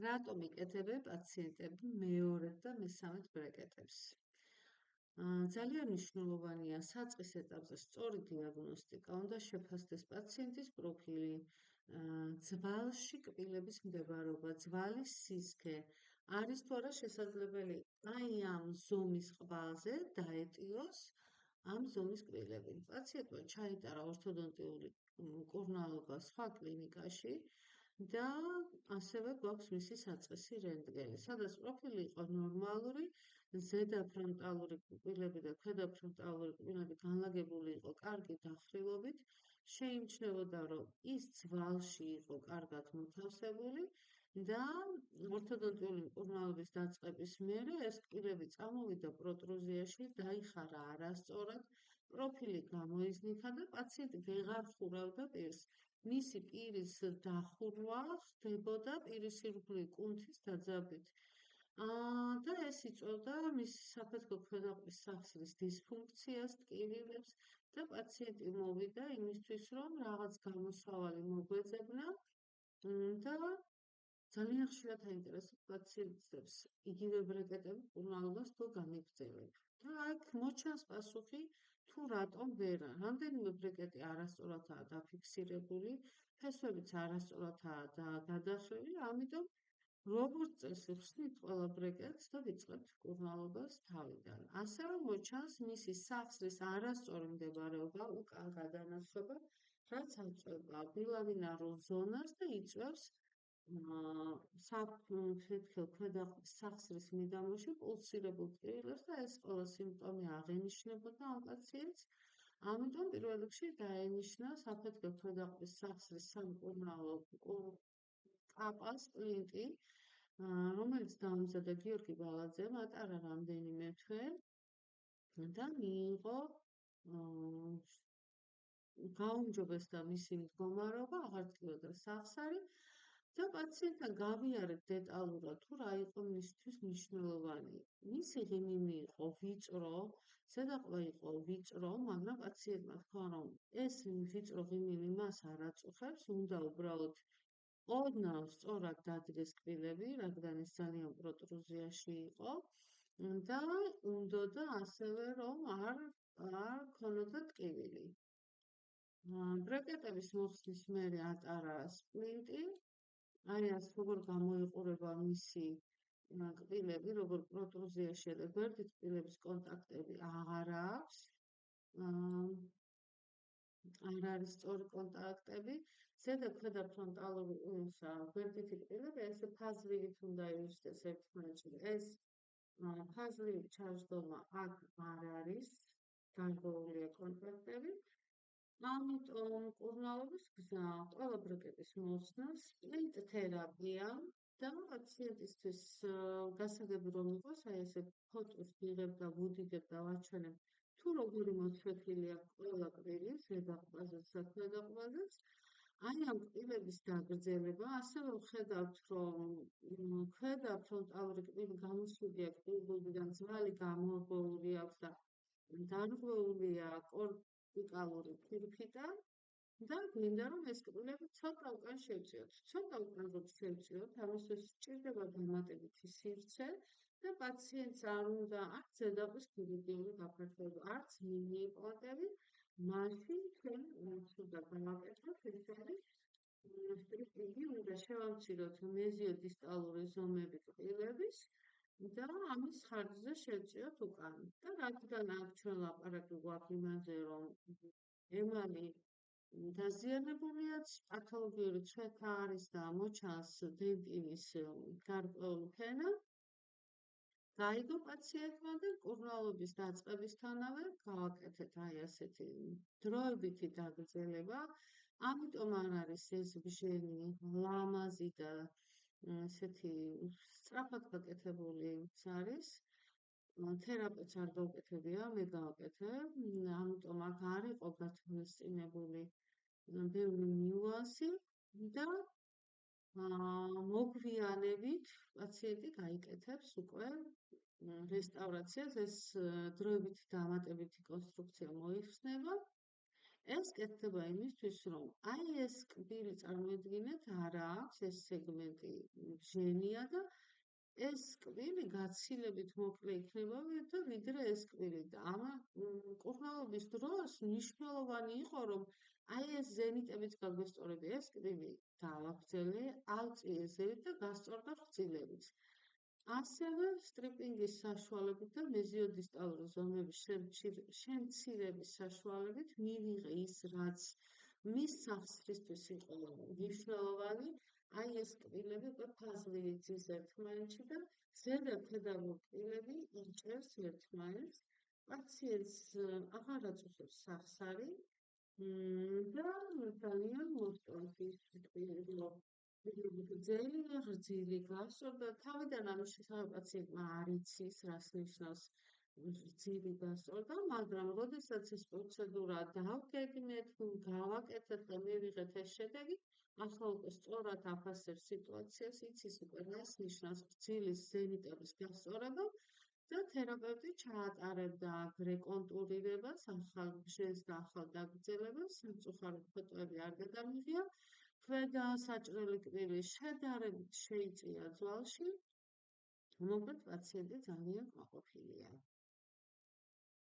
რატომ იკეთებენ პაციენტები მეორედ და მესამედ ბრეკეტებს? ძალიან მნიშვნელოვანია საწყის ეტაპზე სწორი დიაგნოსტიკა, უნდა შეფასდეს პაციენტის პროფილი, ძვალში კბილების მდებარეობა, ძვალის სისქე, არის თუ არა შესაძლებელი აი ამ ზომის ყბაზე დაეტიოს ამ ზომის კბილები. პაციენტმა ჩაიტარა ორთოდონტიური მკურნალობა სხვა კლინიკაში და ასევე გვაქვს მისი საწყისი რენტგენი, სადაც პროფილი იყო ნორმალური, ზედა ფრონტალური კბილები და ქვედა ფრონტალური კბილები განლაგებული იყო კარგი დახრილობით, შეიმჩნევოდა, რომ ის ძვალში იყო კარგად მოთავსებული და ორთოდონტიული მკურნალობის დაწყების მერე ეს კბილები წამოვიდა პროტრუზიაში, დაიხარა არასწორად, პროფილი გამოიზნიქა და პაციენტი ვეღარ ხურავდა პირს. მისი პირის დახურვა ხდებოდა პირის ირგვლივ კუნთის დაძაბვით. და ეს იწვევდა მის საფეთქო ქვედაყბის სახსრის დისფუნქციას, ტკივილებს და პაციენტი მოვიდა იმისთვის, რომ რაღაც გამოსავალი მოგვეძებნა და ძალიან ხშირად აინტერესებს პაციენტებს იგივე ბრეკეტები მკურნალობას თუ გამიგრძელებ. და აქ მოჩანს პასუხი თუ რატომ ვერა. რამდენიმე ბრეკეტი არასწორადაა დაფიქსირებული, ფესვებიც არასწორადაა გადახრილი, ამიტომ როგორც წესი ვხსნით ყველა ბრეკეტს და ვიწყებთ მკურნალობას თავიდან. ასევე მოჩანს მისი სახსრის არასწორი მდებარეობა, უკან გადანაცვლება, რაც აწვება ბილავინარულ ზონას და იწვევს საფეთქო ქვედაყბის სახსრის მიდამოში პულსირებულ ტკივილებს და ეს ყველა სიმპტომი აღენიშნებოდა ამ პაციენტს. ამიტომ პირველ რიგში დაენიშნა საფეთქო ქვედაყბის სახსრის სამკურნალო კაპას პლინტი, რომელიც დაამზადა გიორგი ბალაძემ, ატარა რამდენიმე თვე და მიიღო გაუმჯობესდა მისი მდგომარეობა, აღარ ტკიოდა სახსარი და პაციენტთან გავიარეთ დეტალურად თუ რა იყო მისთვის მნიშვნელოვანი. მისი ღიმიმი იყო ვიწრო, ზედაყბა იყო ვიწრო, მაგრამ პაციენტმა თქვა, რომ ეს ვიწრო ღიმიმი მას არ აწუხებს, უნდა უბრალოდ ოდნავ სწორად დადგეს კბილები, რადგან ის ძალიან პროტრუზიაში იყო და უნდოდა ასევე, რომ არ ქონოდა ტკივილი. ბრეკეტების მოხსნის მერე ატარა სპლინტი, აი როგორ გამოიყურება მისი კბილები, როგორ პროტრუზიაში და გვერდით კბილების კონტაქტები აღარ აქვს. არ არის სწორი კონტაქტები, ზედა ქვედა ფრონტალური გვერდითი კბილები ესე ფაზლივით უნდა ივსდეს ერთმანეთში. ეს ფაზლივი ჩაჯდომა აქ არ არის, გარღვეულია კონტაქტები. ამიტომ მკურნალობის გზა ყველა ბრეკეტის მოსვლა, სპლინტ თერაპია და პაციენტისთვის გასაგები რომ იყოს, აი ესე ფოტოს ვიღებ და ვუდიდებ და ვაჩვენებ თუ როგორი მოწვეთილია ყველა კბილი, ზედაყბაზეც და ქვედაყბაზეც. აი ამ კბილების დაგრძელება, ასევე ვხედავთ, რომ ქვედა ფრონტალური კბილი გამოსვლილია კბილგულიდან, ძვალი გამორღვეული აქვს და დარღვეულია კორტიკალური ფირფიტა და გვინდა რომ ეს კბილები ცოტა უკან შევწიოთ. ცოტა უკან რომ შევწიოთ, ამისთვის სჭირდება დამატებითი სივრცე და პაციენტს არ უნდა არც ზედაყბის ქირურგიული გაფართოება, არც მინი იმპლანტები, მაშინ ჩვენ უნდა გავაკეთოთ ეს არის სტრიქტიგი, უნდა შევამციროთ მეზიოდისტალური ზომები კბილების და ამის ხარჯზე შევწიოთ უკან. და რადგან აქ ჩვენ ლაპარაკი გვაქვს იმაზე, რომ ემალი დაზიანებულია, პათოლოგიური ცვეთა არის და მოჩანს დენტინის გარკვეული ფენა, გაიგო პაციენტმა და მკურნალობის დაწყებისთანავე გავაკეთეთ აი ასეთი დროებითი დაგრძელება, ამიტომ არ არის ეს ბჟენი, ლამაზი და ესეთი სწრაფად გაკეთებული არის. თერაპევტს არ გაუკეთებია, მე გავაკეთებ, ამიტომ აქ არ იყო გათვალისწინებული ბევრი ნიუანსი და მოგვიანებით პაციენტი გაიკეთებს უკვე რესტავრაციას, ეს დროებითი დამატებითი კონსტრუქცია მოიხსნება. ეს კეთდება იმისთვის, რომ აი ეს კბილი წარმოიდგინეთ, არა აქვს ეს სეგმენტი ჟენია და ეს კბილი გაცილებით მოკლე იქნება ვიდრე ეს კბილი და ამ მკურნალობის დროს მნიშვნელოვანი იყო, რომ აი ეს ზენიტებიც გაგვესწორებია, ეს კბილი დავაგრძელე, ავწიე ზევით და გასწორდა ხრწილებით. ასევე სტრიპინგის საშუალებით და მეზიოდისტალური ზომების შემცირების საშუალებით მივიღე ის, რაც მის სახსრისთვის იყო მნიშვნელოვანი, აი ეს კბილები უკვე ფაზლივი ძის ერთმანეთში და ზედა ქვედავო კბილები იჭერს ერთმანეთს, პაციენტს აღარ აწუხებს სახსარი და ძალიან მოსწონს ის კბილები. გრძელი და გრძილი გასწორდა. თავიდან ამის შესახებ პაციენტმა არ იცის, რას ნიშნავს გრძელი გასწორდა, მაგრამ როდესაც ეს პროცედურა დავგეგმეთ, გავაკეთეთ და მივიღეთ ეს შედეგი, ახლა უკვე სწორად აფასებს სიტუაციას, იცის უკვე რას ნიშნავს გრძილის ზენიტების გასწორება და თერაპევტი ჩაატარებდა რეკონტურირებას, ახალ ბჟენს და ახალ დაგრძელებას, სამწუხაროდ ფოტოები არ გადამიღია. ქვედა საჭრელი კბილი შედარებით შეიწია ძვალში, მოკლედ პაციენტი ძალიან კმაყოფილია.